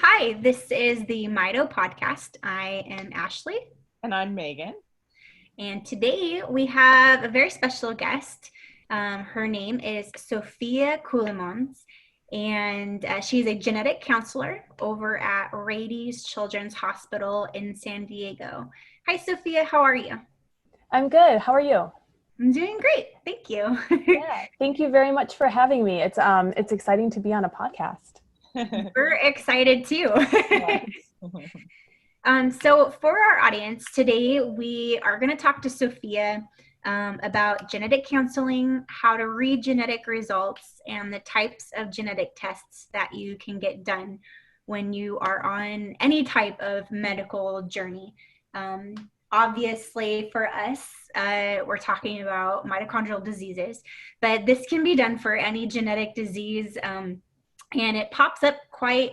Hi, this is the Mito podcast. I am Ashley, And I'm Megan. and today we have a very special guest. Her name is Sophia Coulimons, and she's a genetic counselor over at Rady's Children's Hospital in San Diego. Hi, Sophia. How are you? I'm good. How are you? I'm doing great. Thank you. Yeah, thank you very much for having me. It's exciting to be on a podcast. We're excited too. Yes. So for our audience today, we are going to talk to Sophia about genetic counseling, how to read genetic results, and the types of genetic tests that you can get done when you are on any type of medical journey. Obviously, for us, we're talking about mitochondrial diseases, but this can be done for any genetic disease, and it pops up quite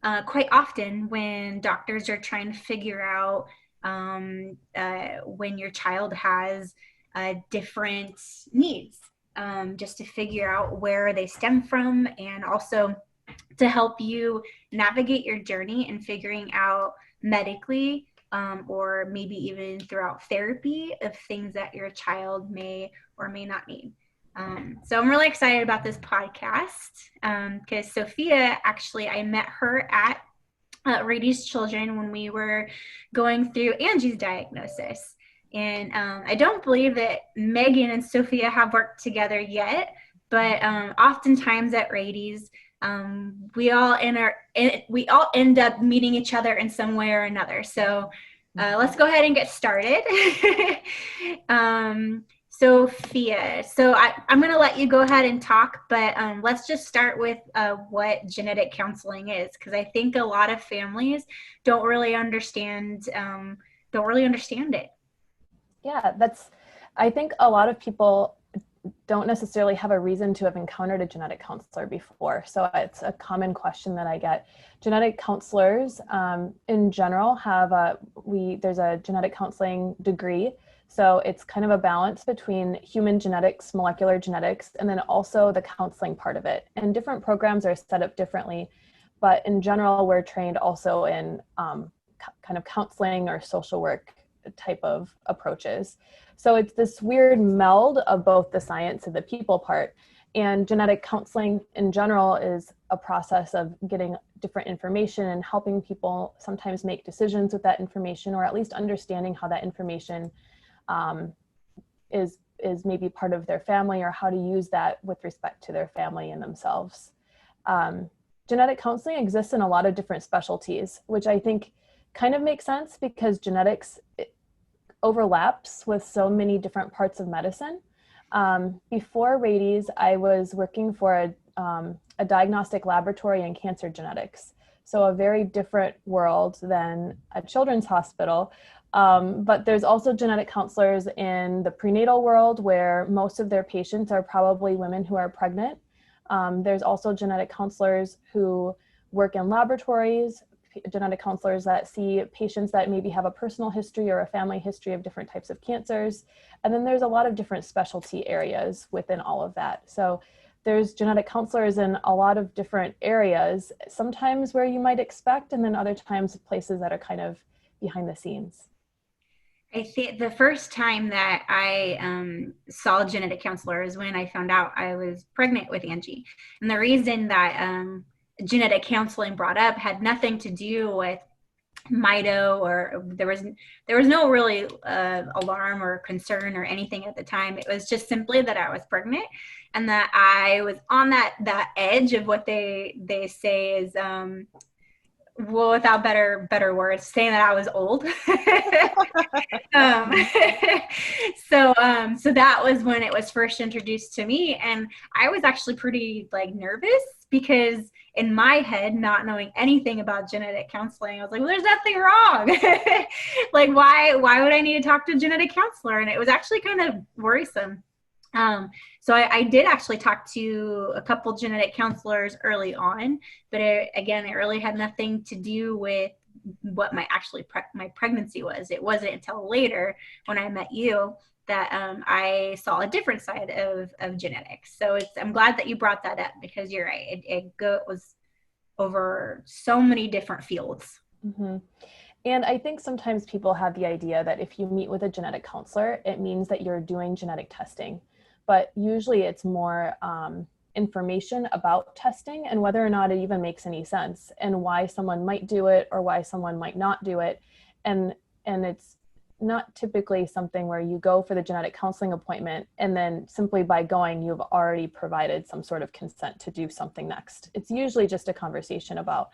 often when doctors are trying to figure out when your child has different needs, just to figure out where they stem from, and also to help you navigate your journey and figuring out medically, or maybe even throughout therapy, of things that your child may or may not need. So I'm really excited about this podcast because Sophia, actually, I met her at Rady's Children when we were going through Angie's diagnosis. And I don't believe that Megan and Sophia have worked together yet, but oftentimes at Rady's, we all end up meeting each other in some way or another. So let's go ahead and get started. Sophia, so I'm going to let you go ahead and talk, but let's just start with what genetic counseling is, because I think a lot of families don't really understand it. Yeah, I think a lot of people don't necessarily have a reason to have encountered a genetic counselor before. So it's a common question that I get. Genetic counselors in general there's a genetic counseling degree. So it's kind of a balance between human genetics, molecular genetics, and then also the counseling part of it. And different programs are set up differently, but in general, we're trained also in kind of counseling or social work type of approaches. So it's this weird meld of both the science and the people part. And genetic counseling in general is a process of getting different information and helping people sometimes make decisions with that information, or at least understanding how that information is maybe part of their family, or how to use that with respect to their family and themselves. Genetic counseling exists in a lot of different specialties, which I think kind of makes sense because genetics overlaps with so many different parts of medicine. Before Rady's, I was working for a diagnostic laboratory in cancer genetics. So a very different world than a children's hospital. But there's also genetic counselors in the prenatal world, where most of their patients are probably women who are pregnant. There's also genetic counselors who work in laboratories, genetic counselors that see patients that maybe have a personal history or a family history of different types of cancers. And then there's a lot of different specialty areas within all of that. So there's genetic counselors in a lot of different areas, sometimes where you might expect, and then other times places that are kind of behind the scenes. I think the first time that I saw a genetic counselor is when I found out I was pregnant with Angie. And the reason that genetic counseling brought up had nothing to do with Mito, or there was no really alarm or concern or anything at the time. It was just simply that I was pregnant, and that I was on that edge of what they say is well, without better words, saying that I was old. um, so that was when it was first introduced to me, and I was actually pretty nervous, because in my head, not knowing anything about genetic counseling, I was like, well, there's nothing wrong. Like, why would I need to talk to a genetic counselor? And it was actually kind of worrisome. So I did actually talk to a couple genetic counselors early on, but again, it really had nothing to do with what my pregnancy was. It wasn't until later, when I met you, that I saw a different side of genetics. So I'm glad that you brought that up, because you're right. It was over so many different fields. Mm-hmm. And I think sometimes people have the idea that if you meet with a genetic counselor, it means that you're doing genetic testing. But usually it's more information about testing and whether or not it even makes any sense and why someone might do it or why someone might not do it. And it's not typically something where you go for the genetic counseling appointment and then simply by going, you've already provided some sort of consent to do something next. It's usually just a conversation about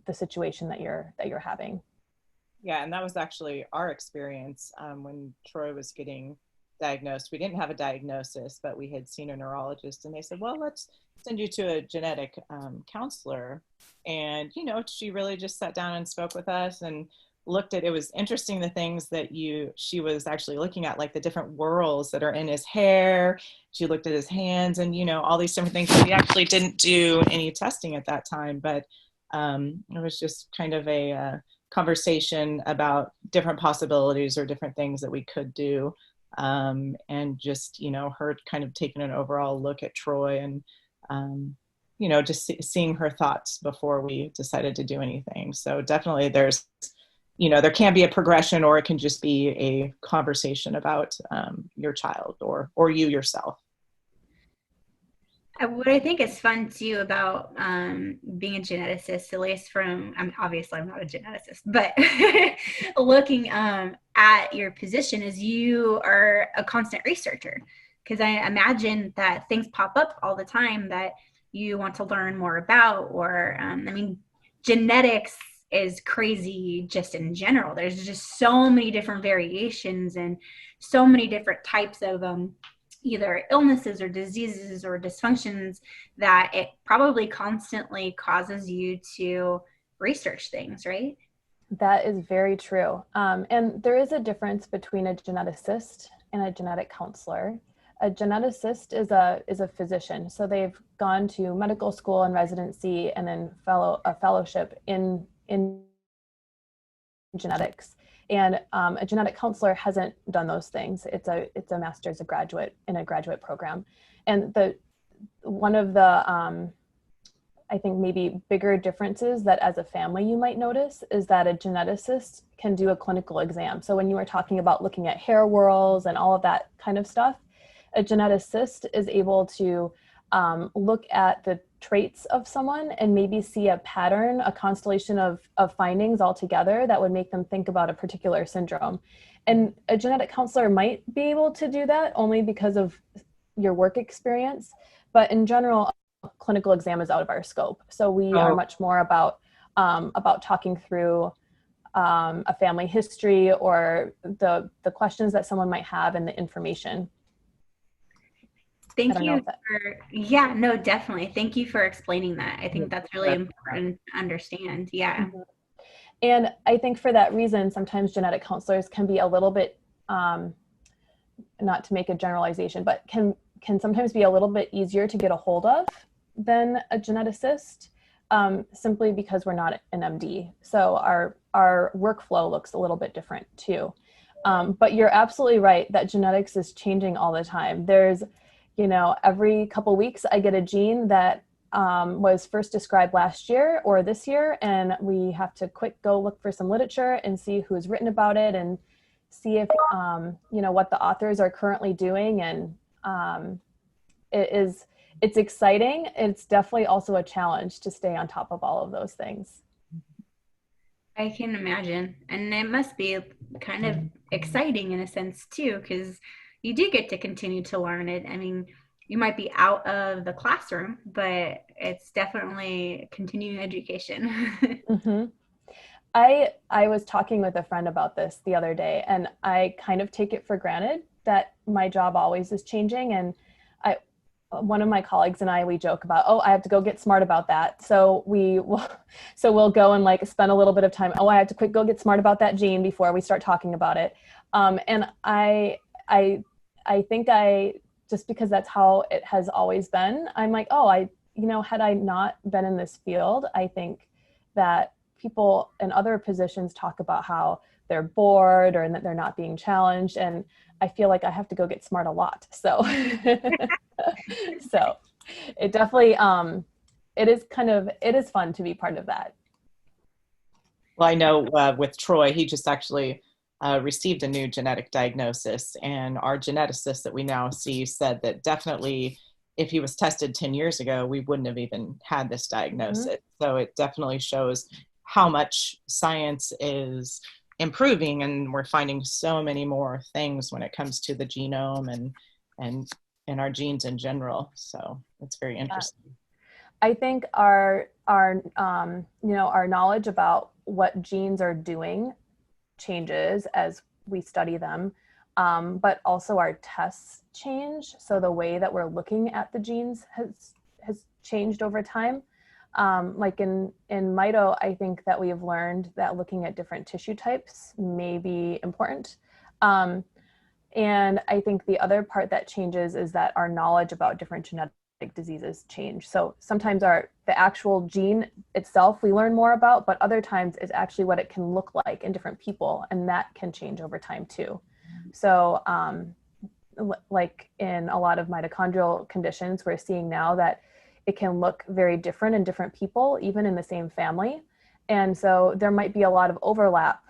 the situation that you're having. Yeah, and that was actually our experience when Troy was getting diagnosed. We didn't have a diagnosis, but we had seen a neurologist, and they said, well, let's send you to a genetic counselor. And, you know, she really just sat down and spoke with us and looked at, it was interesting the things that she was actually looking at, like the different whorls that are in his hair. She looked at his hands and, you know, all these different things. We actually didn't do any testing at that time, but it was just kind of a conversation about different possibilities or different things that we could do. And just, you know, her kind of taking an overall look at Troy and, you know, just seeing her thoughts before we decided to do anything. So definitely there's, you know, there can be a progression, or it can just be a conversation about your child or you yourself. What I think is fun too about being a geneticist, at least from, obviously I'm not a geneticist, but looking at your position, is you are a constant researcher. Because I imagine that things pop up all the time that you want to learn more about, or I mean, genetics is crazy just in general. There's just so many different variations and so many different types of either illnesses or diseases or dysfunctions that it probably constantly causes you to research things, right? That is very true. And there is a difference between a geneticist and a genetic counselor. A geneticist is a physician. So they've gone to medical school and residency and then a fellowship in genetics. And a genetic counselor hasn't done those things. It's a master's, a graduate in a graduate program. And one of the I think maybe bigger differences that as a family you might notice is that a geneticist can do a clinical exam. So when you were talking about looking at hair whorls and all of that kind of stuff, a geneticist is able to look at the traits of someone and maybe see a pattern, a constellation of findings all together that would make them think about a particular syndrome. And a genetic counselor might be able to do that only because of your work experience. But in general, a clinical exam is out of our scope. So we are much more about talking through a family history or the questions that someone might have and the information. Thank you yeah, no, definitely. Thank you for explaining that. I think that's really important to understand. Yeah. Mm-hmm. And I think for that reason, sometimes genetic counselors can be a little bit, not to make a generalization, but can sometimes be a little bit easier to get a hold of than a geneticist, simply because we're not an MD. So our workflow looks a little bit different too. But you're absolutely right that genetics is changing all the time. There's, you know, every couple weeks I get a gene that was first described last year or this year, and we have to go look for some literature and see who's written about it and see if, you know, what the authors are currently doing. And it's exciting. It's definitely also a challenge to stay on top of all of those things. I can imagine. And it must be kind of exciting in a sense too, because you do get to continue to learn it. I mean, you might be out of the classroom, but it's definitely continuing education. Mm-hmm. I was talking with a friend about this the other day, and I kind of take it for granted that my job always is changing. And one of my colleagues and we joke about, I have to go get smart about that. So we'll go and like spend a little bit of time. I have to go get smart about that gene before we start talking about it. And I think just because that's how it has always been, I'm like, had I not been in this field, I think that people in other positions talk about how they're bored or that they're not being challenged. And I feel like I have to go get smart a lot. So, so it definitely, it is fun to be part of that. Well, I know with Troy, he just actually received a new genetic diagnosis, and our geneticist that we now see said that definitely if he was tested 10 years ago, we wouldn't have even had this diagnosis. Mm-hmm. So it definitely shows how much science is improving, and we're finding so many more things when it comes to the genome and our genes in general. So it's very interesting. I think our knowledge about what genes are doing changes as we study them, but also our tests change. So the way that we're looking at the genes has changed over time. Like in Mito, I think that we have learned that looking at different tissue types may be important. And I think the other part that changes is that our knowledge about different genetic diseases change. So sometimes the actual gene itself we learn more about, but other times it's actually what it can look like in different people, and that can change over time too. So like in a lot of mitochondrial conditions, we're seeing now that it can look very different in different people, even in the same family. And so there might be a lot of overlap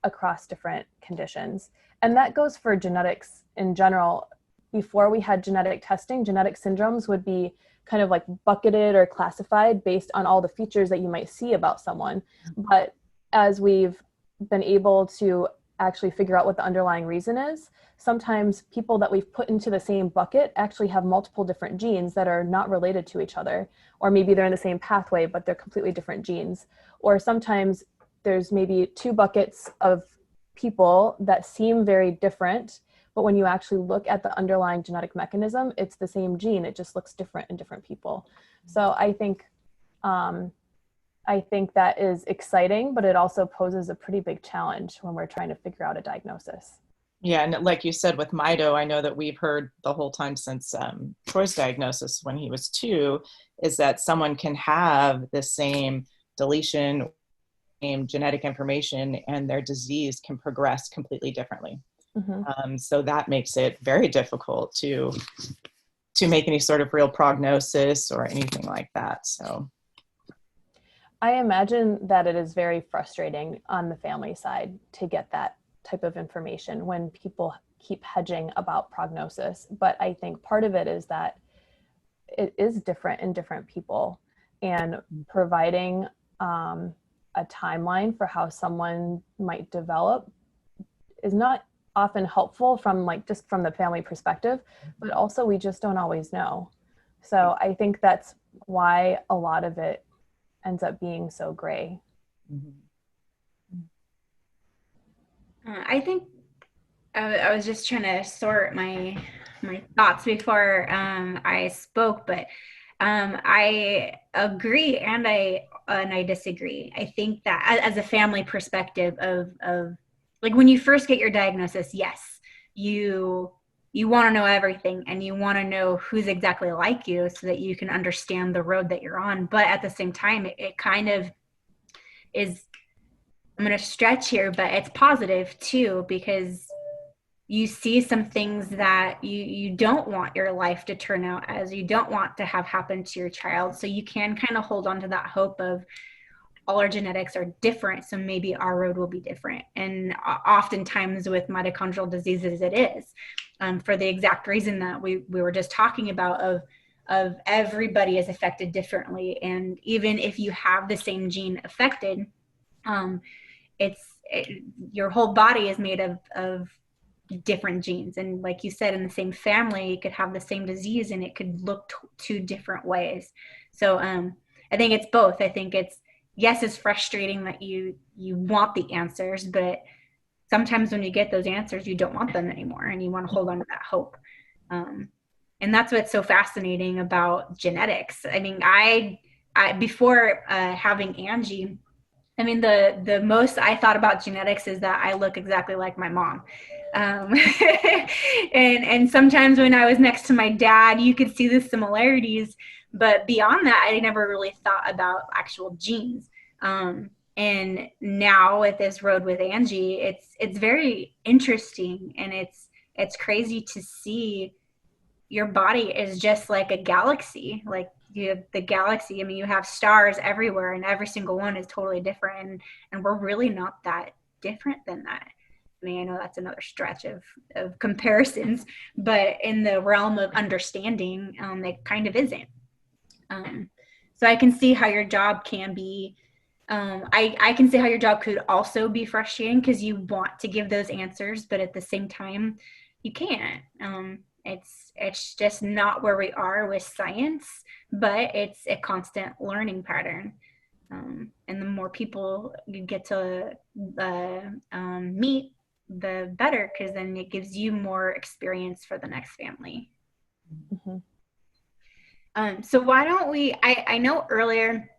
across different conditions. And that goes for genetics in general. Before we had genetic testing, genetic syndromes would be kind of like bucketed or classified based on all the features that you might see about someone. But as we've been able to actually figure out what the underlying reason is, sometimes people that we've put into the same bucket actually have multiple different genes that are not related to each other. Or maybe they're in the same pathway, but they're completely different genes. Or sometimes there's maybe two buckets of people that seem very different, but when you actually look at the underlying genetic mechanism, it's the same gene. It just looks different in different people. So I think that is exciting, but it also poses a pretty big challenge when we're trying to figure out a diagnosis. Yeah, and like you said with Mito, I know that we've heard the whole time since Troy's diagnosis when he was 2, is that someone can have the same deletion, same genetic information, and their disease can progress completely differently. Mm-hmm. So that makes it very difficult to make any sort of real prognosis or anything like that. So I imagine that it is very frustrating on the family side to get that type of information when people keep hedging about prognosis. But I think part of it is that it is different in different people, and providing a timeline for how someone might develop is not often helpful from just from the family perspective, but also we just don't always know. So I think that's why a lot of it ends up being so gray. I think I was just trying to sort my thoughts before I spoke, but I agree and I disagree. I think that as a family perspective of like when you first get your diagnosis, yes, you want to know everything and you want to know who's exactly like you so that you can understand the road that you're on. But at the same time, it kind of is, I'm going to stretch here, but it's positive too, because you see some things that you don't want your life to turn out as, you don't want to have happen to your child. So you can kind of hold on to that hope of all our genetics are different, so maybe our road will be different. And oftentimes with mitochondrial diseases, it is for the exact reason that we were just talking about of everybody is affected differently. And even if you have the same gene affected, your whole body is made of different genes. And like you said, in the same family, you could have the same disease and it could look two different ways. So I think it's both. I think yes, it's frustrating that you want the answers, but sometimes when you get those answers, you don't want them anymore and you want to hold on to that hope. And that's what's so fascinating about genetics. I mean, I before having Angie, I mean, the most I thought about genetics is that I look exactly like my mom. And sometimes when I was next to my dad, you could see the similarities, but beyond that, I never really thought about actual genes. And now with this road with Angie, it's very interesting, and it's crazy to see your body is just like a galaxy. Like you have the galaxy. I mean, you have stars everywhere, and every single one is totally different. And we're really not that different than that. I mean, I know that's another stretch of comparisons, but in the realm of understanding, it kind of isn't. So I can see how your job can be, I can see how your job could also be frustrating because you want to give those answers, but at the same time, you can't. It's just not where we are with science, but it's a constant learning pattern. And the more people you get to meet, the better, because then it gives you more experience for the next family. Mm-hmm. So why don't we, I know earlier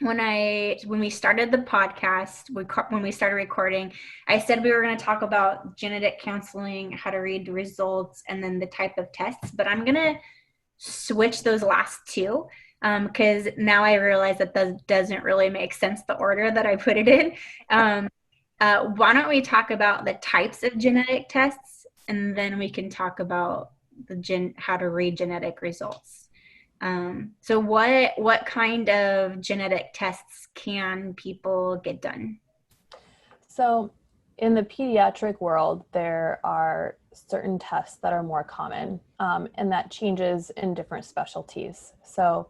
when we started the podcast, when we started recording, I said we were going to talk about genetic counseling, how to read the results, and then the type of tests, but I'm going to switch those last two, because now I realize that doesn't really make sense, the order that I put it in. Why don't we talk about the types of genetic tests, and then we can talk about how to read genetic results. So what kind of genetic tests can people get done? So in the pediatric world, there are certain tests that are more common, and that changes in different specialties. So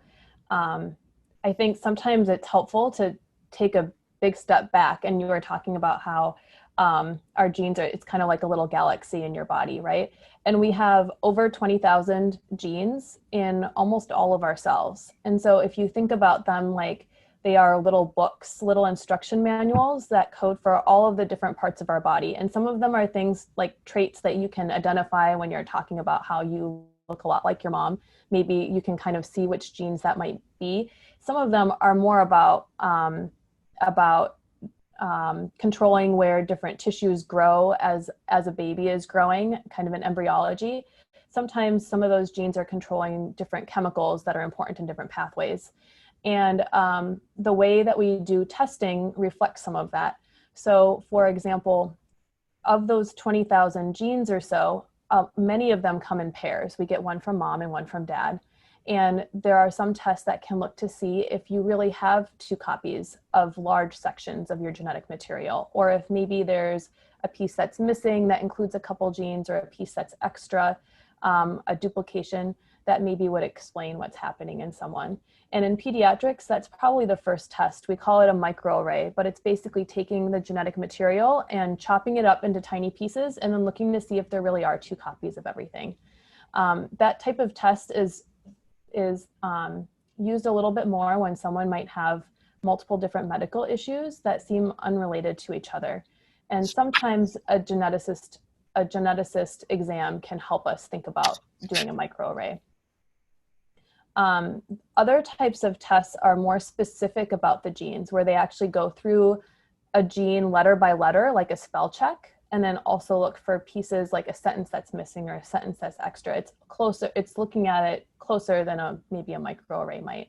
I think sometimes it's helpful to take a big step back, and you were talking about how our genes are, it's kind of like a little galaxy in your body, right? And we have over 20,000 genes in almost all of our cells. And so if you think about them like they are little books, little instruction manuals that code for all of the different parts of our body. And some of them are things like traits that you can identify when you're talking about how you look a lot like your mom. Maybe you can kind of see which genes that might be. Some of them are more about controlling where different tissues grow as a baby is growing, kind of an embryology. Sometimes some of those genes are controlling different chemicals that are important in different pathways. And the way that we do testing reflects some of that. So for example, of those 20,000 genes or so, many of them come in pairs. We get one from mom and one from dad. And there are some tests that can look to see if you really have two copies of large sections of your genetic material, or if maybe there's a piece that's missing that includes a couple genes, or a piece that's extra, a duplication that maybe would explain what's happening in someone. And in pediatrics, that's probably the first test. We call it a microarray, but it's basically taking the genetic material and chopping it up into tiny pieces and then looking to see if there really are two copies of everything. That type of test is used a little bit more when someone might have multiple different medical issues that seem unrelated to each other. And sometimes a geneticist exam can help us think about doing a microarray. Other types of tests are more specific about the genes, where they actually go through a gene letter by letter, like a spell check, and then also look for pieces like a sentence that's missing or a sentence that's extra. It's closer, it's looking at it closer than maybe a microarray might.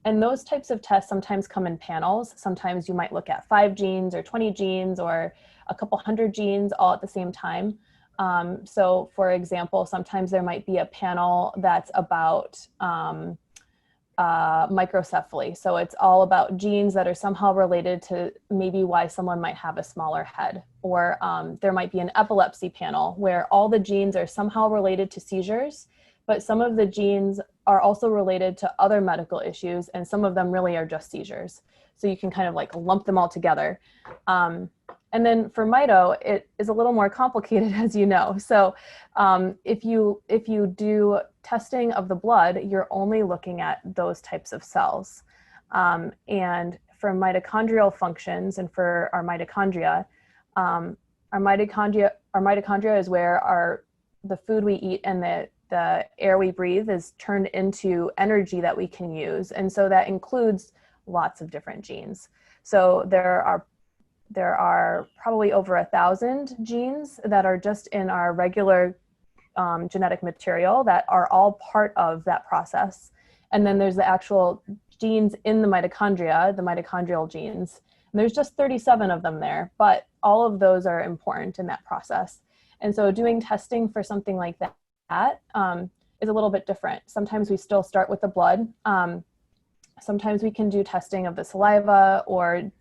And those types of tests sometimes come in panels. Sometimes you might look at 5 genes or 20 genes or a couple hundred genes all at the same time. So for example, sometimes there might be a panel that's about microcephaly. So it's all about genes that are somehow related to maybe why someone might have a smaller head. Or there might be an epilepsy panel where all the genes are somehow related to seizures, but some of the genes are also related to other medical issues, and some of them really are just seizures. So you can kind of like lump them all together. And then for Mito, it is a little more complicated, as you know. So if you do testing of the blood, you're only looking at those types of cells. And for mitochondrial functions and for our mitochondria is where the food we eat and the air we breathe is turned into energy that we can use. And so that includes lots of different genes. So there are probably over 1,000 genes that are just in our regular genetic material that are all part of that process. And then there's the actual genes in the mitochondria, the mitochondrial genes. And there's just 37 of them there, but all of those are important in that process. And so doing testing for something like that is a little bit different. Sometimes we still start with the blood. Sometimes we can do testing of the saliva, or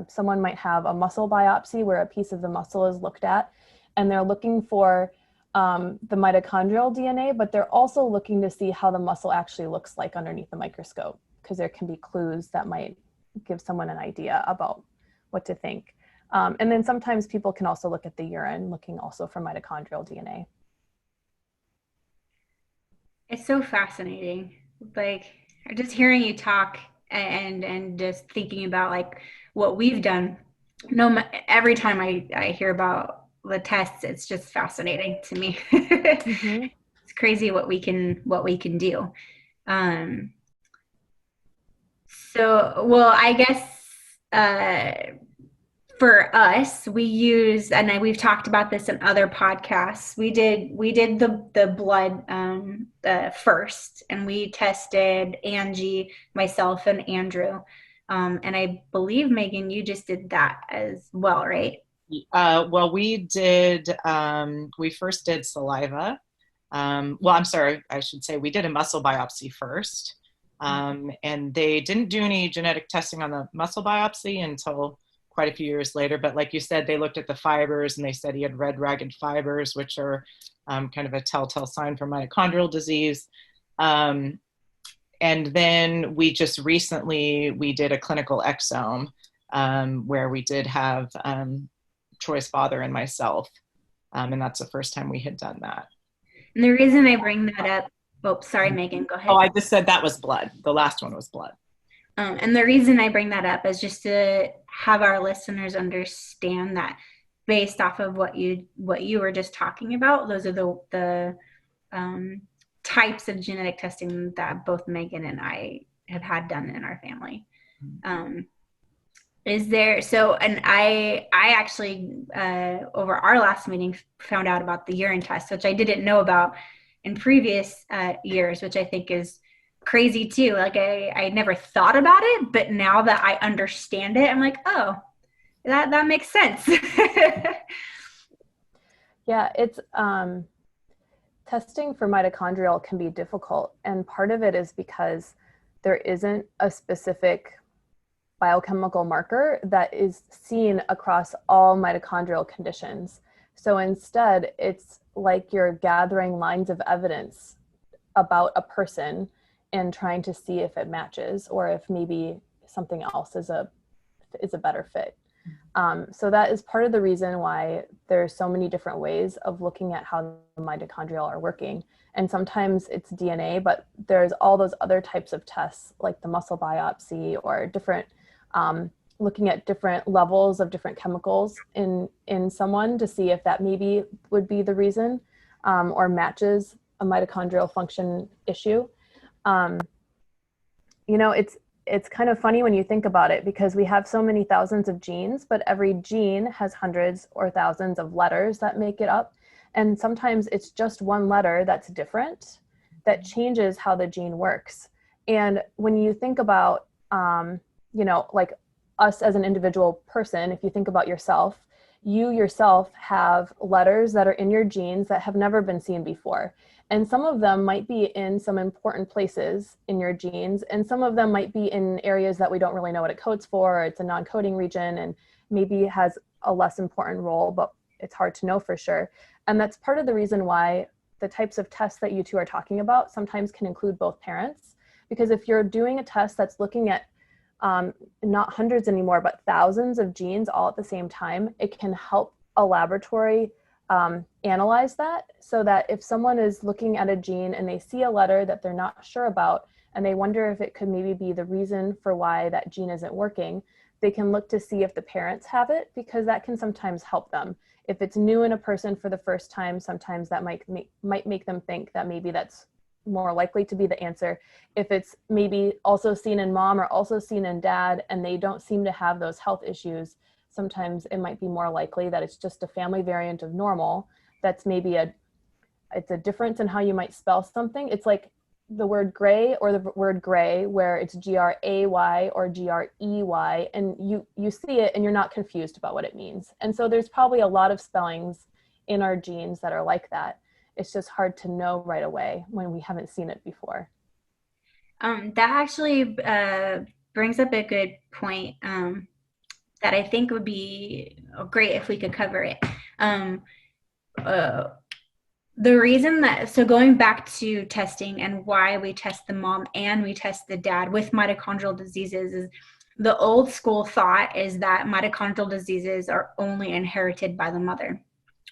someone might have a muscle biopsy where a piece of the muscle is looked at, and they're looking for the mitochondrial DNA, but they're also looking to see how the muscle actually looks like underneath the microscope, because there can be clues that might give someone an idea about what to think. And then sometimes people can also look at the urine, looking also for mitochondrial DNA. It's so fascinating. Like just hearing you talk and just thinking about like what we've done. No, every time I hear about the tests, it's just fascinating to me. Mm-hmm. It's crazy what we can do. Um, so, well, I guess for us, we use, and we've talked about this in other podcasts. We did the blood first, and we tested Angie, myself, and Andrew. And I believe Megan, you just did that as well, right? Well, we first did saliva. Well, I'm sorry, I should say we did a muscle biopsy first. And they didn't do any genetic testing on the muscle biopsy until quite a few years later. But like you said, they looked at the fibers and they said he had red ragged fibers, which are kind of a telltale sign for mitochondrial disease. And then we just recently, we did a clinical exome where we did have Troy's father and myself. And that's the first time we had done that. And the reason I bring that up, oh, sorry, Megan, go ahead. Oh, I just said that was blood. The last one was blood. And the reason I bring that up is just to have our listeners understand that based off of what you were just talking about, those are the types of genetic testing that both Megan and I have had done in our family. Is there, so, and I actually, over our last meeting, found out about the urine test, which I didn't know about in previous years, which I think is crazy too. Like I never thought about it, but now that I understand it, I'm like, oh, that makes sense. Yeah, it's testing for mitochondrial can be difficult, and part of it is because there isn't a specific biochemical marker that is seen across all mitochondrial conditions. So instead, it's like you're gathering lines of evidence about a person and trying to see if it matches, or if maybe something else is a better fit. So that is part of the reason why there's so many different ways of looking at how the mitochondria are working. And sometimes it's DNA, but there's all those other types of tests like the muscle biopsy, or different, looking at different levels of different chemicals in someone to see if that maybe would be the reason, or matches a mitochondrial function issue. It's kind of funny when you think about it, because we have so many thousands of genes, but every gene has hundreds or thousands of letters that make it up. And sometimes it's just one letter that's different that changes how the gene works. And when you think about, like us as an individual person, if you think about yourself, you yourself have letters that are in your genes that have never been seen before. And some of them might be in some important places in your genes, and some of them might be in areas that we don't really know what it codes for, or it's a non-coding region and maybe has a less important role, but it's hard to know for sure. And that's part of the reason why the types of tests that you two are talking about sometimes can include both parents. Because if you're doing a test that's looking at not hundreds anymore, but thousands of genes all at the same time, it can help a laboratory analyze that, so that if someone is looking at a gene and they see a letter that they're not sure about, and they wonder if it could maybe be the reason for why that gene isn't working, they can look to see if the parents have it, because that can sometimes help them. If it's new in a person for the first time, sometimes that might make them think that maybe that's more likely to be the answer. If it's maybe also seen in mom or also seen in dad, and they don't seem to have those health issues, sometimes it might be more likely that it's just a family variant of normal. That's maybe it's a difference in how you might spell something. It's like the word gray or the word gray, where it's Gray or Grey, and you see it and you're not confused about what it means. And so there's probably a lot of spellings in our genes that are like that. It's just hard to know right away when we haven't seen it before. That actually brings up a good point that I think would be great if we could cover it. Um, uh, the reason that, so going back to testing and why we test the mom and we test the dad with mitochondrial diseases is the old school thought is that mitochondrial diseases are only inherited by the mother,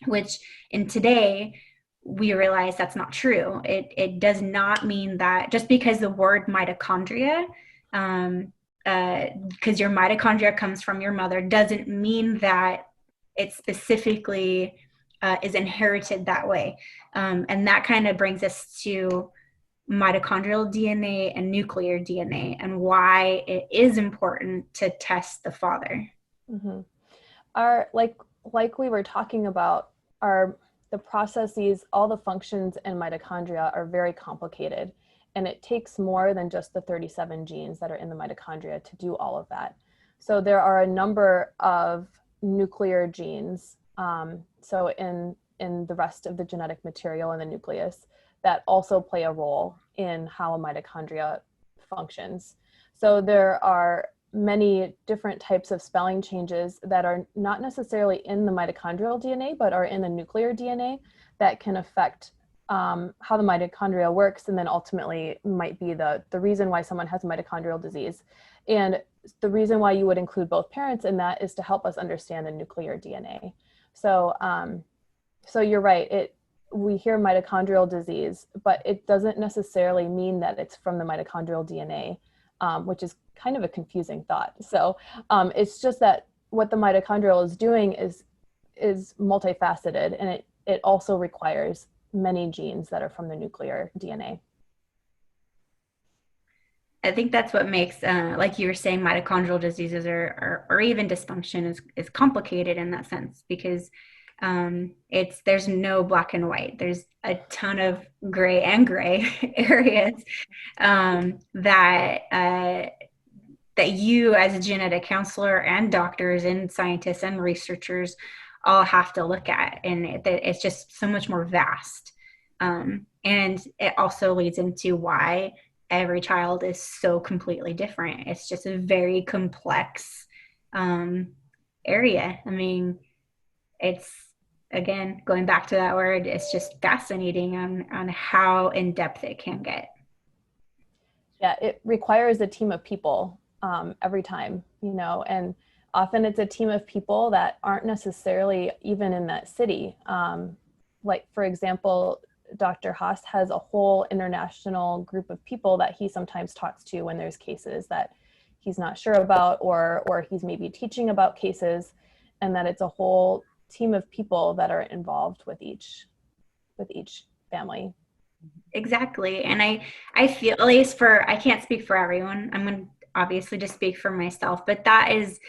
which in today we realize that's not true. It does not mean that just because the word mitochondria, because your mitochondria comes from your mother, doesn't mean that it specifically is inherited that way. And that kind of brings us to mitochondrial DNA and nuclear DNA and why it is important to test the father. Mm-hmm. Our like we were talking about, the processes, all the functions in mitochondria are very complicated, and it takes more than just the 37 genes that are in the mitochondria to do all of that. So there are a number of nuclear genes, so in the rest of the genetic material in the nucleus, that also play a role in how a mitochondria functions. So there are many different types of spelling changes that are not necessarily in the mitochondrial DNA, but are in the nuclear DNA that can affect how the mitochondria works, and then ultimately might be the reason why someone has mitochondrial disease. And the reason why you would include both parents in that is to help us understand the nuclear DNA. So, so you're right, we hear mitochondrial disease, but it doesn't necessarily mean that it's from the mitochondrial DNA, which is kind of a confusing thought. So it's just that what the mitochondrial is doing is multifaceted, and it also requires many genes that are from the nuclear DNA. I think that's what makes, like you were saying, mitochondrial diseases or even dysfunction is complicated in that sense because there's no black and white. There's a ton of gray and gray areas that you as a genetic counselor and doctors and scientists and researchers all have to look at, and it's just so much more vast. And it also leads into why every child is so completely different. It's just a very complex area. I mean, it's, again, going back to that word, it's just fascinating on how in depth it can get. Yeah, it requires a team of people every time, and often it's a team of people that aren't necessarily even in that city. Like, for example, Dr. Haas has a whole international group of people that he sometimes talks to when there's cases that he's not sure about, or he's maybe teaching about cases, and that it's a whole team of people that are involved with each family. Exactly. And I feel, at least I can't speak for everyone. I'm going to obviously just speak for myself, but that is,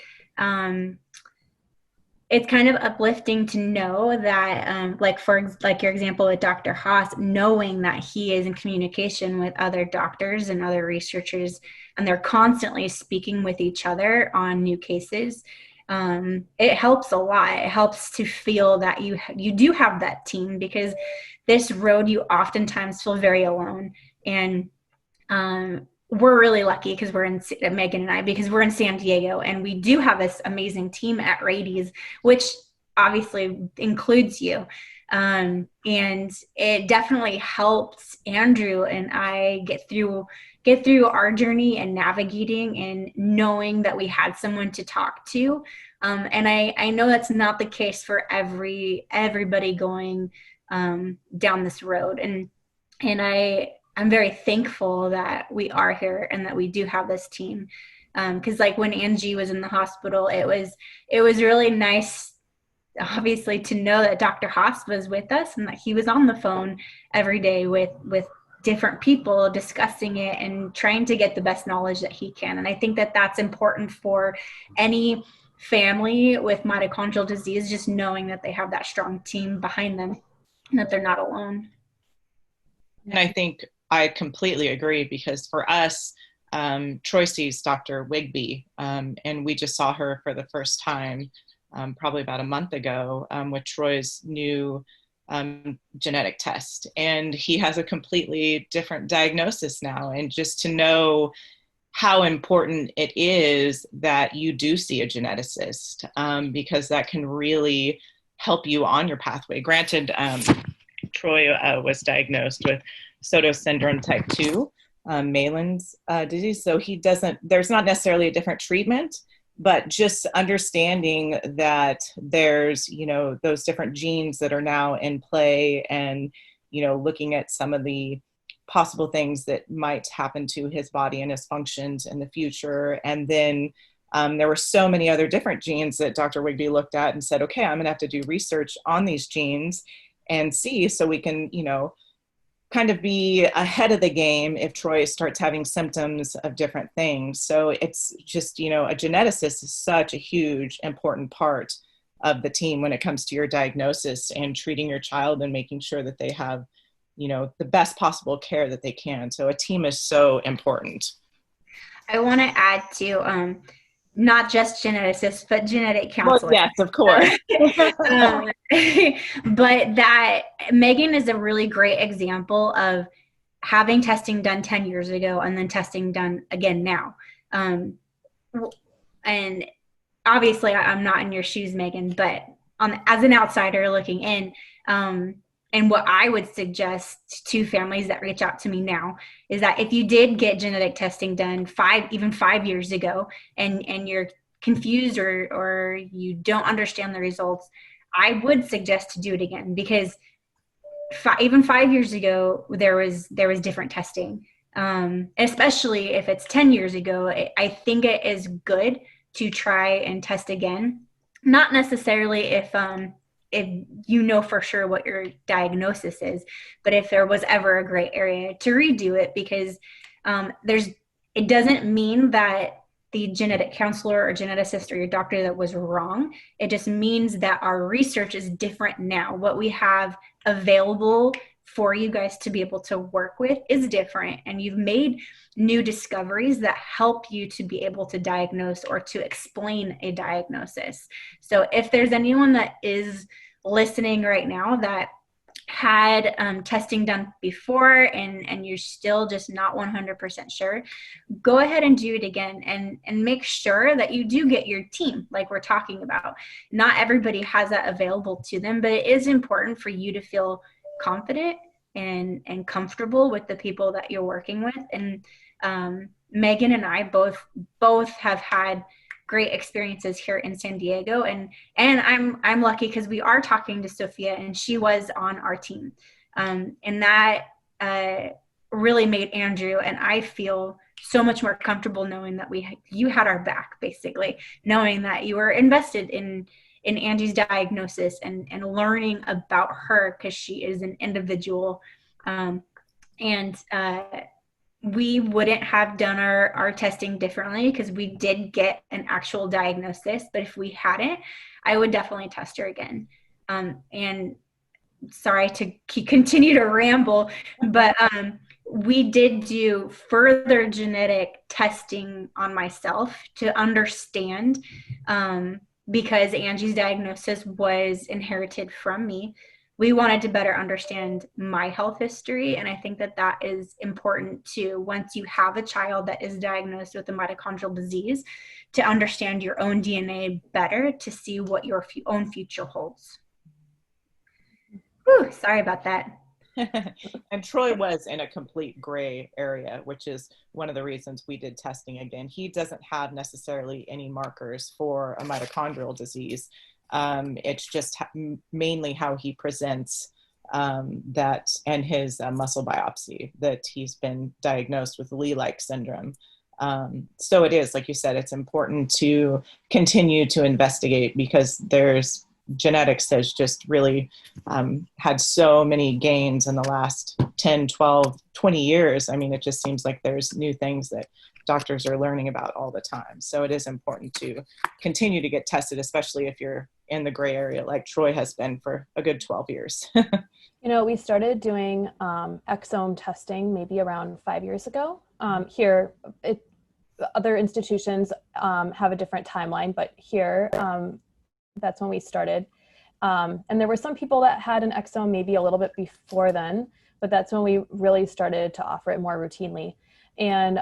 it's kind of uplifting to know that, like your example with Dr. Haas, knowing that he is in communication with other doctors and other researchers, and they're constantly speaking with each other on new cases. It helps a lot. It helps to feel that you do have that team, because this road you oftentimes feel very alone. And we're really lucky because Megan and I, because we're in San Diego, and we do have this amazing team at Rady's, which obviously includes you. And it definitely helped Andrew and I get through our journey and navigating and knowing that we had someone to talk to. And I know that's not the case for everybody going down this road. And I'm very thankful that we are here and that we do have this team. Because like when Angie was in the hospital, it was really nice, obviously, to know that Dr. Haas was with us and that he was on the phone every day with different people discussing it and trying to get the best knowledge that he can. And I think that that's important for any family with mitochondrial disease, just knowing that they have that strong team behind them and that they're not alone. And I think I completely agree, because for us, Troy sees Dr. Wigby, and we just saw her for the first time probably about a month ago with Troy's new genetic test, and he has a completely different diagnosis now. And just to know how important it is that you do see a geneticist, because that can really help you on your pathway. Granted, Troy was diagnosed with Soto syndrome type 2, Malin's disease. So there's not necessarily a different treatment, but just understanding that there's, those different genes that are now in play, and, looking at some of the possible things that might happen to his body and his functions in the future. And then there were so many other different genes that Dr. Wigby looked at and said, okay, I'm gonna have to do research on these genes and see, so we can, kind of be ahead of the game if Troy starts having symptoms of different things. So it's just, a geneticist is such a huge, important part of the team when it comes to your diagnosis and treating your child and making sure that they have, the best possible care that they can. So a team is so important. I want to add to not just geneticists, but genetic counselors. Well, yes, of course. But that Megan is a really great example of having testing done 10 years ago and then testing done again now. And obviously I'm not in your shoes, Megan, but as an outsider looking in, and what I would suggest to families that reach out to me now is that if you did get genetic testing done even 5 years ago, and you're confused or you don't understand the results, I would suggest to do it again, because even 5 years ago, there was different testing. Especially if it's 10 years ago, I think it is good to try and test again. Not necessarily if you know for sure what your diagnosis is, but if there was ever a gray area, to redo it, because it doesn't mean that the genetic counselor or geneticist or your doctor that was wrong. It just means that our research is different now. What we have available for you guys to be able to work with is different, and you've made new discoveries that help you to be able to diagnose or to explain a diagnosis. So if there's anyone that is listening right now that had testing done before and you're still just not 100% sure, go ahead and do it again, and make sure that you do get your team like we're talking about. Not everybody has that available to them, but it is important for you to feel confident and comfortable with the people that you're working with. And Megan and I both have had great experiences here in San Diego, and I'm lucky because we are talking to Sophia, and she was on our team, and that really made Andrew and I feel so much more comfortable knowing that you had our back, basically, knowing that you were invested in Angie's diagnosis and learning about her, because she is an individual, and we wouldn't have done our testing differently because we did get an actual diagnosis. But if we hadn't, I would definitely test her again. And sorry to continue to ramble, but we did do further genetic testing on myself to understand, because Angie's diagnosis was inherited from me. We wanted to better understand my health history. And I think that is important too, once you have a child that is diagnosed with a mitochondrial disease, to understand your own DNA better, to see what your own future holds. Whew, sorry about that. And Troy was in a complete gray area, which is one of the reasons we did testing again. He doesn't have necessarily any markers for a mitochondrial disease. It's just mainly how he presents that, and his muscle biopsy, that he's been diagnosed with Lee-like syndrome. So it is, like you said, it's important to continue to investigate, because genetics has just really had so many gains in the last 10, 12, 20 years. I mean, it just seems like there's new things that doctors are learning about all the time. So it is important to continue to get tested, especially if you're in the gray area like Troy has been for a good 12 years. We started doing exome testing maybe around 5 years ago. Here, other institutions have a different timeline, but here, that's when we started. And there were some people that had an exome maybe a little bit before then, but that's when we really started to offer it more routinely. And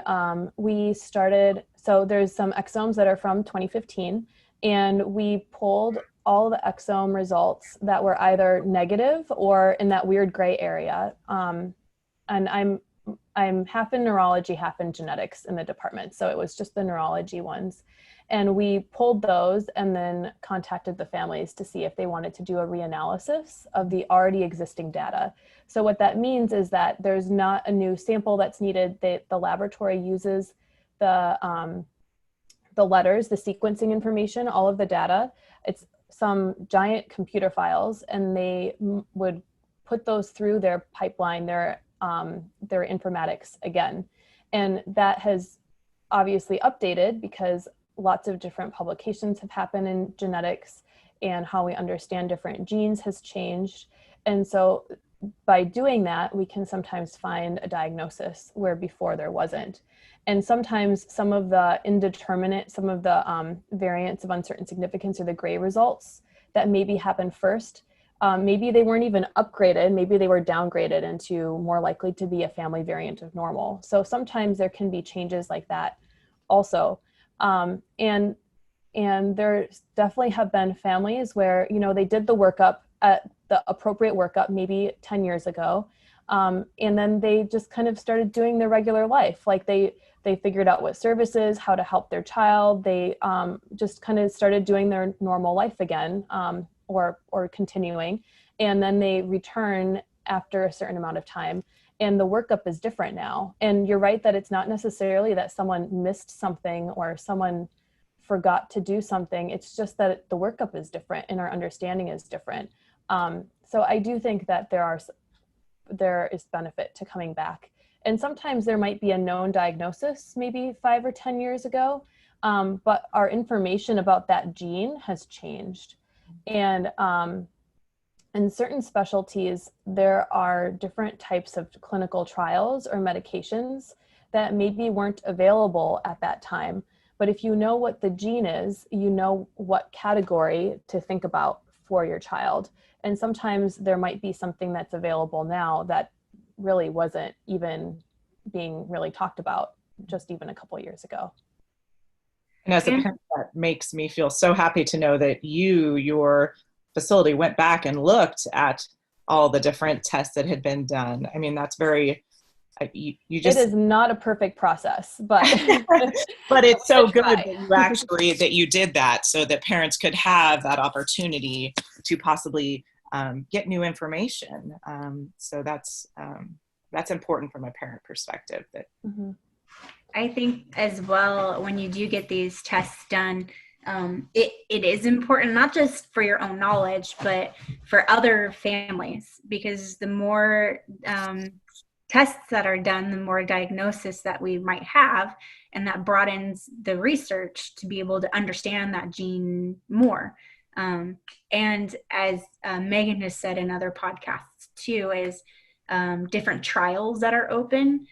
we started, so there's some exomes that are from 2015, and we pulled all the exome results that were either negative or in that weird gray area. And I'm half in neurology, half in genetics in the department. So it was just the neurology ones. And we pulled those and then contacted the families to see if they wanted to do a reanalysis of the already existing data. So what that means is that there's not a new sample that's needed. The laboratory uses the letters, the sequencing information, all of the data. It's some giant computer files, and they would put those through their pipeline, their informatics again. And that has obviously updated because lots of different publications have happened in genetics, and how we understand different genes has changed. And so by doing that, we can sometimes find a diagnosis where before there wasn't. And sometimes some of the indeterminate, some of the variants of uncertain significance, or the gray results that maybe happened first, maybe they weren't even upgraded, maybe they were downgraded into more likely to be a family variant of normal. So sometimes there can be changes like that also. And there definitely have been families where, you know, they did the workup at the appropriate workup maybe 10 years ago. And then they just kind of started doing their regular life. Like they figured out what services, how to help their child. They just kind of started doing their normal life again, or continuing. And then they return after a certain amount of time. And the workup is different now. And you're right that it's not necessarily that someone missed something or someone forgot to do something. It's just that the workup is different and our understanding is different. So I do think that there is benefit to coming back. And sometimes there might be a known diagnosis maybe 5 or 10 years ago, but our information about that gene has changed. And in certain specialties, there are different types of clinical trials or medications that maybe weren't available at that time. But if you know what the gene is, you know what category to think about for your child. And sometimes there might be something that's available now that really wasn't even being really talked about just even a couple years ago. And as a parent, that makes me feel so happy to know that your facility went back and looked at all the different tests that had been done. I mean, that's very, you just... It is not a perfect process, but... but it's so good that you did that so that parents could have that opportunity to possibly get new information. So that's important from a parent perspective. That I think as well, when you do get these tests done, it is important, not just for your own knowledge, but for other families, because the more tests that are done, the more diagnosis that we might have, and that broadens the research to be able to understand that gene more. And as Megan has said in other podcasts too, is different trials that are open.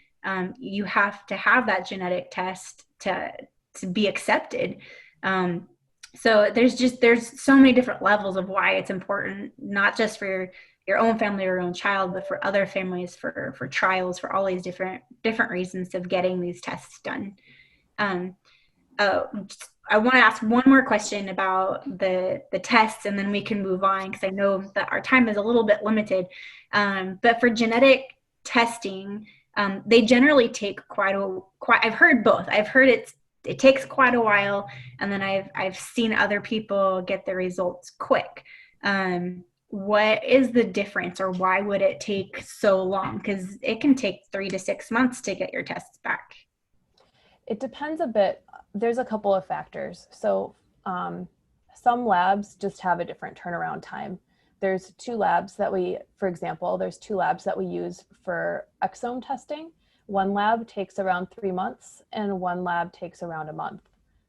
You have to have that genetic test to be accepted. So there's so many different levels of why it's important, not just for your own family or your own child, but for other families, for trials, for all these different reasons of getting these tests done. I want to ask one more question about the tests, and then we can move on, because I know that our time is a little bit limited. But for genetic testing, they generally take I've heard both. I've heard it takes quite a while, and then I've seen other people get the results quick. What is the difference, or why would it take so long? Because it can take 3 to 6 months to get your tests back. It depends a bit. There's a couple of factors. So some labs just have a different turnaround time. There's two labs that we use for exome testing. One lab takes around 3 months and one lab takes around a month.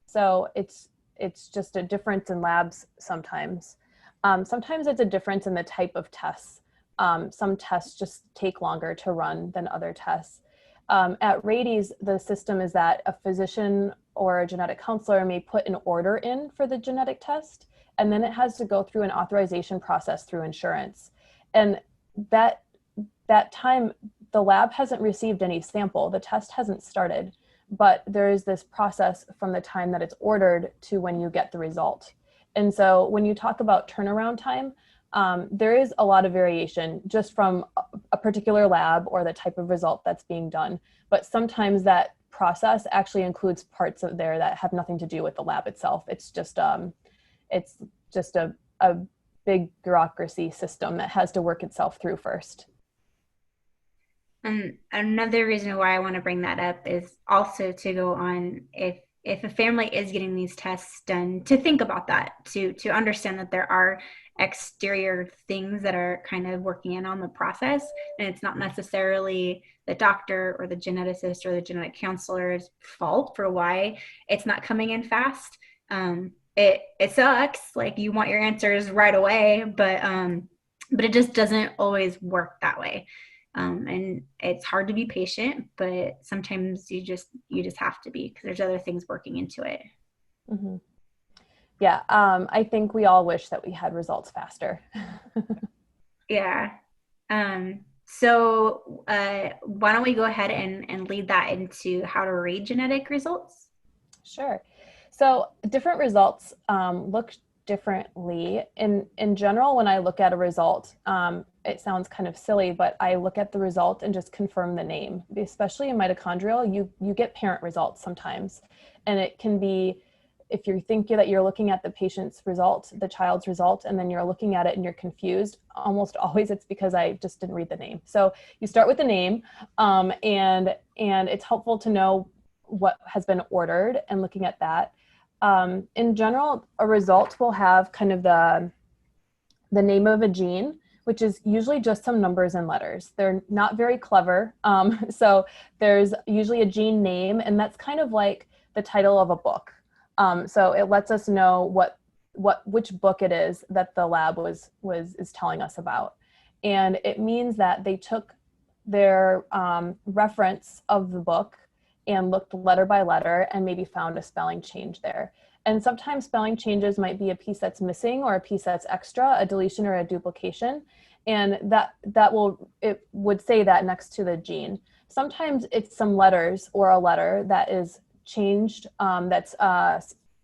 So it's just a difference in labs sometimes. Sometimes it's a difference in the type of tests. Some tests just take longer to run than other tests. At Rady's, the system is that a physician or a genetic counselor may put an order in for the genetic test, and then it has to go through an authorization process through insurance. And that time, the lab hasn't received any sample, the test hasn't started, but there is this process from the time that it's ordered to when you get the result. And so when you talk about turnaround time, there is a lot of variation just from a particular lab or the type of result that's being done. But sometimes that process actually includes parts of there that have nothing to do with the lab itself. It's just a big bureaucracy system that has to work itself through first. And another reason why I want to bring that up is also to go on, if a family is getting these tests done, to think about that, to understand that there are exterior things that are kind of working in on the process, and it's not necessarily the doctor or the geneticist or the genetic counselor's fault for why it's not coming in fast. It sucks, like you want your answers right away, but it just doesn't always work that way. And it's hard to be patient, but sometimes you just have to be, because there's other things working into it. Mm-hmm. Yeah, I think we all wish that we had results faster. Yeah. So why don't we go ahead and lead that into how to read genetic results? Sure. So different results look differently. In general, when I look at a result, it sounds kind of silly, but I look at the result and just confirm the name. Especially in mitochondrial, you get parent results sometimes. And it can be, if you think that you're looking at the patient's result, the child's result, and then you're looking at it and you're confused, almost always it's because I just didn't read the name. So you start with the name, and it's helpful to know what has been ordered and looking at that. In general, a result will have kind of the name of a gene, which is usually just some numbers and letters. They're not very clever. So there's usually a gene name, and that's kind of like the title of a book. So it lets us know which book it is that the lab is telling us about. And it means that they took their reference of the book and looked letter by letter and maybe found a spelling change there. And sometimes spelling changes might be a piece that's missing or a piece that's extra, a deletion or a duplication. And it would say that next to the gene. Sometimes it's some letters or a letter that is changed,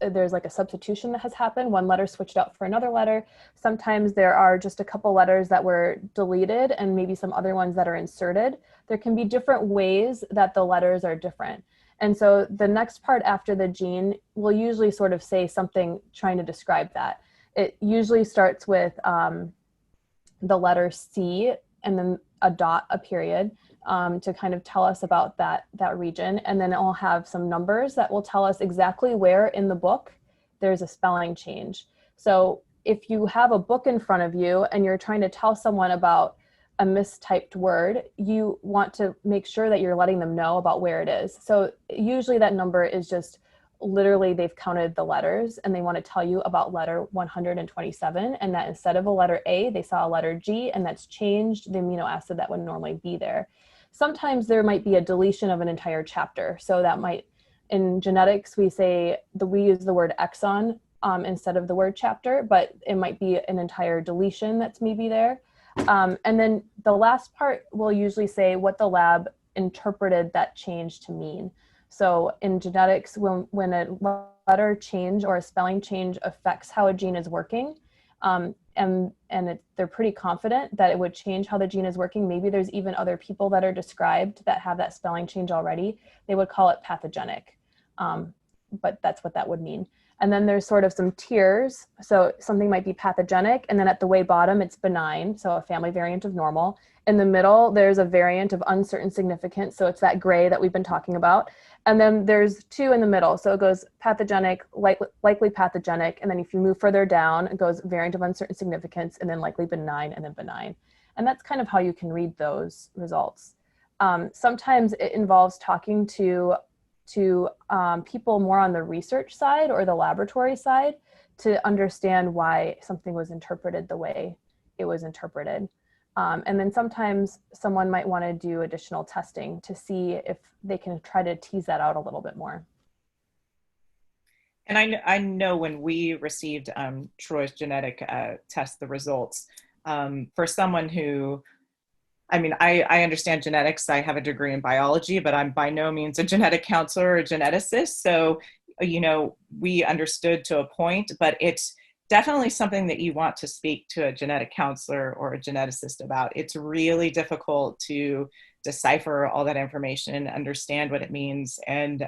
there's like a substitution that has happened, one letter switched out for another letter. Sometimes there are just a couple letters that were deleted and maybe some other ones that are inserted. There can be different ways that the letters are different. And so the next part after the gene will usually sort of say something trying to describe that. It usually starts with the letter C and then a dot, a period, to kind of tell us about that region. And then it'll have some numbers that will tell us exactly where in the book there's a spelling change. So if you have a book in front of you and you're trying to tell someone about a mistyped word, you want to make sure that you're letting them know about where it is. So usually that number is just literally they've counted the letters and they want to tell you about letter 127, and that instead of a letter A, they saw a letter G, and that's changed the amino acid that would normally be there. Sometimes there might be a deletion of an entire chapter. So that might, in genetics, we use the word exon instead of the word chapter, but it might be an entire deletion that's maybe there. And then the last part will usually say what the lab interpreted that change to mean. So in genetics, when a letter change or a spelling change affects how a gene is working, they're pretty confident that it would change how the gene is working. Maybe there's even other people that are described that have that spelling change already. They would call it pathogenic, but that's what that would mean. And then there's sort of some tiers. So something might be pathogenic, and then at the way bottom, it's benign, so a family variant of normal. In the middle, there's a variant of uncertain significance, so it's that gray that we've been talking about. And then there's two in the middle, so it goes pathogenic, likely pathogenic, and then if you move further down, it goes variant of uncertain significance, and then likely benign, and then benign. And that's kind of how you can read those results. Sometimes it involves talking to people more on the research side or the laboratory side to understand why something was interpreted the way it was interpreted. And then sometimes someone might want to do additional testing to see if they can try to tease that out a little bit more. And I know when we received Troy's genetic test, the results, for someone who, I mean, I understand genetics. I have a degree in biology, but I'm by no means a genetic counselor or a geneticist. So, we understood to a point, but it's definitely something that you want to speak to a genetic counselor or a geneticist about. It's really difficult to decipher all that information and understand what it means. And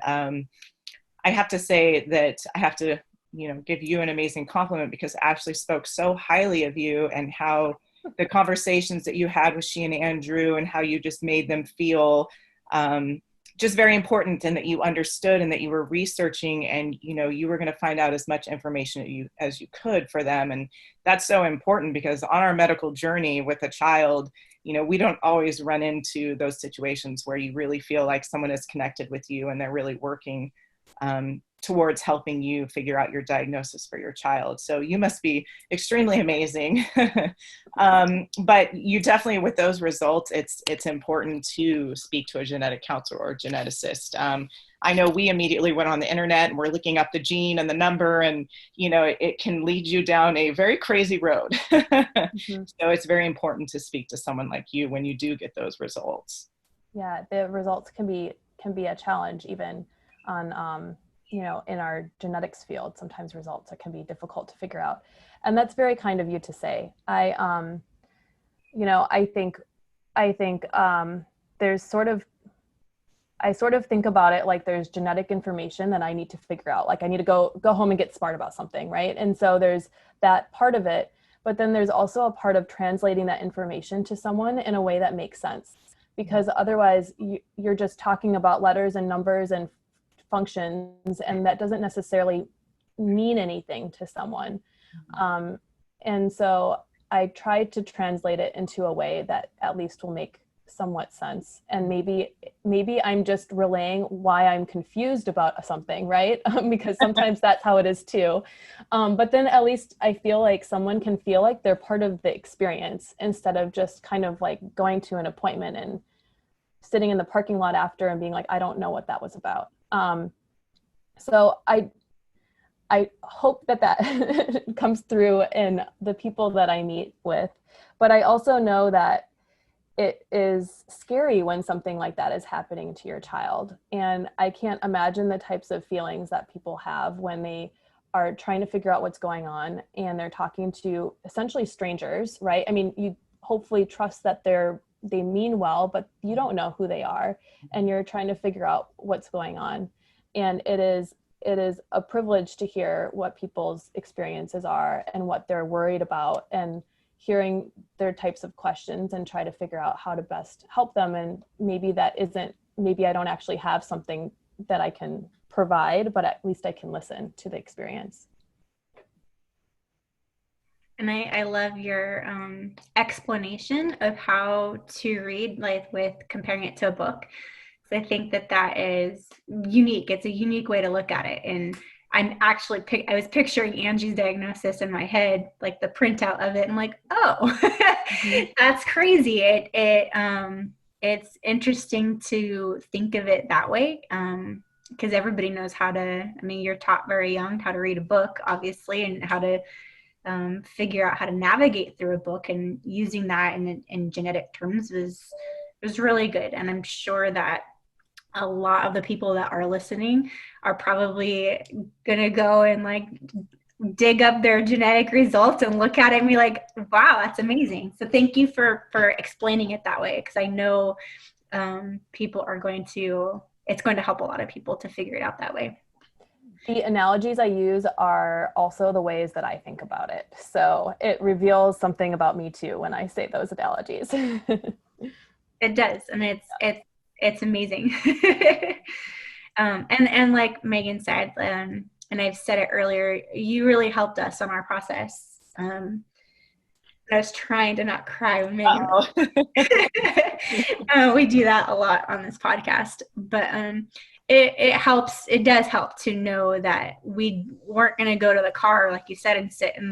I have to say that I have to, give you an amazing compliment, because Ashley spoke so highly of you and how the conversations that you had with she and Andrew and how you just made them feel just very important, and that you understood and that you were researching, and you were going to find out as much information as you could for them. And that's so important, because on our medical journey with a child, we don't always run into those situations where you really feel like someone is connected with you and they're really working towards helping you figure out your diagnosis for your child. So you must be extremely amazing. But you definitely, with those results, it's important to speak to a genetic counselor or geneticist. I know we immediately went on the internet and we're looking up the gene and the number, and it can lead you down a very crazy road. Mm-hmm. So it's very important to speak to someone like you when you do get those results. Yeah, the results can be a challenge even on in our genetics field. Sometimes results can be difficult to figure out, and that's very kind of you to say. I think there's I sort of think about it like there's genetic information that I need to figure out. Like I need to go home and get smart about something, right? And so there's that part of it, but then there's also a part of translating that information to someone in a way that makes sense, because otherwise you're just talking about letters and numbers and functions, and that doesn't necessarily mean anything to someone. And so I tried to translate it into a way that at least will make somewhat sense. And maybe I'm just relaying why I'm confused about something, right? Because sometimes that's how it is too. But then at least I feel like someone can feel like they're part of the experience, instead of just kind of like going to an appointment and sitting in the parking lot after and being like, I don't know what that was about. So I hope that comes through in the people that I meet with, but I also know that it is scary when something like that is happening to your child. And I can't imagine the types of feelings that people have when they are trying to figure out what's going on and they're talking to essentially strangers, right? I mean, you hopefully trust that they mean well, but you don't know who they are, and you're trying to figure out what's going on. And it is a privilege to hear what people's experiences are and what they're worried about, and hearing their types of questions and try to figure out how to best help them. And maybe I don't actually have something that I can provide, but at least I can listen to the experience. And I love your explanation of how to read, like with comparing it to a book. So I think that is unique. It's a unique way to look at it. And I'm actually, I was picturing Angie's diagnosis in my head, like the printout of it. I'm like, oh, that's crazy. It's interesting to think of it that way. Because everybody knows you're taught very young how to read a book, obviously, and how to figure out how to navigate through a book, and using that in genetic terms was really good. And I'm sure that a lot of the people that are listening are probably gonna go and like dig up their genetic results and look at it and be like, wow, that's amazing. So thank you for explaining it that way, because I know it's going to help a lot of people to figure it out that way. The analogies I use are also the ways that I think about it. So it reveals something about me too when I say those analogies. It does. And it's amazing. And like Megan said, and I've said it earlier, you really helped us on our process. I was trying to not cry when Megan. We do that a lot on this podcast, but it does help to know that we weren't going to go to the car, like you said, and sit in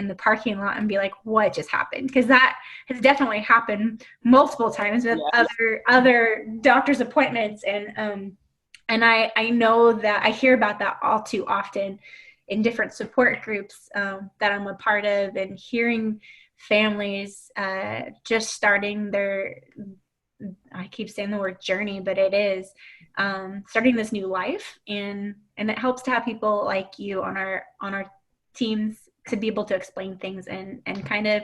the parking lot and be like, what just happened? Because that has definitely happened multiple times with other doctor's appointments. And And I know that I hear about that all too often in different support groups that I'm a part of, and hearing families just starting their, I keep saying the word journey, but it is starting this new life. And it helps to have people like you on our teams to be able to explain things and kind of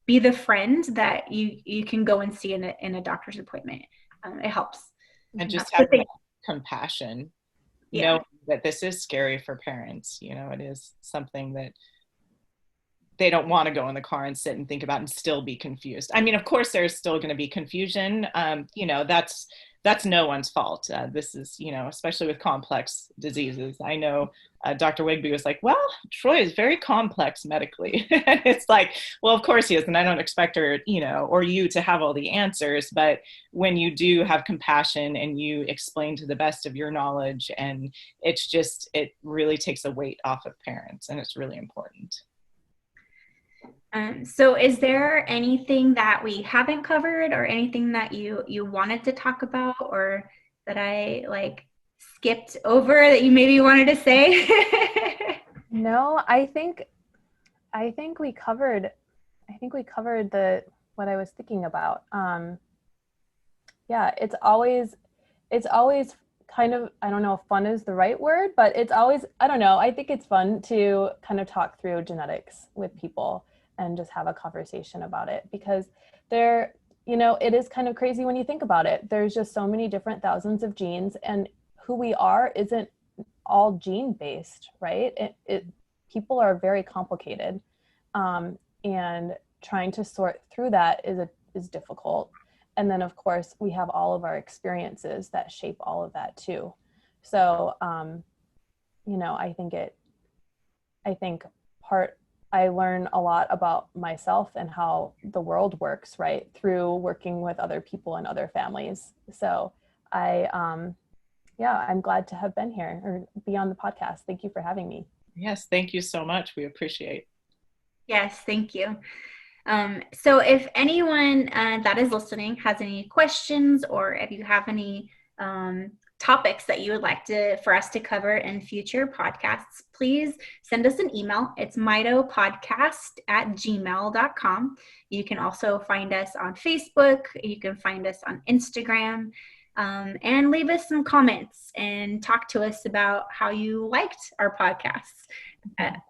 be the friend that you can go and see in a doctor's appointment. It helps. And just have that compassion, Yeah. know that this is scary for parents. You know, it is something that they don't want to go in the car and sit and think about and still be confused. I mean, of course, there's still going to be confusion. You know, that's no one's fault. This is, you know, especially with complex diseases. I know Dr. Wigby was like, well, Troy is very complex medically. And it's like, well, of course he is. And I don't expect her, you know, or you to have all the answers. But when you do have compassion and you explain to the best of your knowledge, and it's just, it really takes a weight off of parents, and it's really important. So is there anything that we haven't covered, or anything that you wanted to talk about, or that I like skipped over that you maybe wanted to say? No, I think we covered the what I was thinking about. Yeah, it's always kind of, I don't know if fun is the right word, but it's always, I don't know, I think it's fun to kind of talk through genetics with people and just have a conversation about it, because there, you know, it is kind of crazy when you think about it. There's just so many different thousands of genes, and who we are isn't all gene based, right? People are very complicated, and trying to sort through that is difficult. And then of course we have all of our experiences that shape all of that too. So, you know, I learn a lot about myself and how the world works, right, through working with other people and other families. So I'm glad to have been here or be on the podcast. Thank you for having me. Yes, thank you so much. We appreciate. Yes, thank you. So if anyone that is listening has any questions, or if you have any topics that you would like for us to cover in future podcasts, please send us an email. It's mitopodcast@gmail.com. You can also find us on Facebook. You can find us on Instagram, and leave us some comments and talk to us about how you liked our podcasts.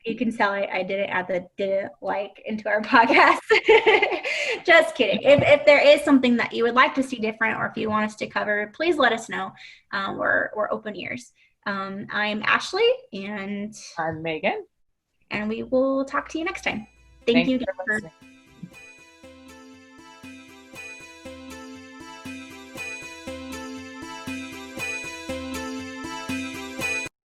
You can tell I didn't add the didn't like into our podcast. Just kidding. If there is something that you would like to see different, or if you want us to cover, please let us know. We're open ears. I'm Ashley, and I'm Megan. And we will talk to you next time. Thank you for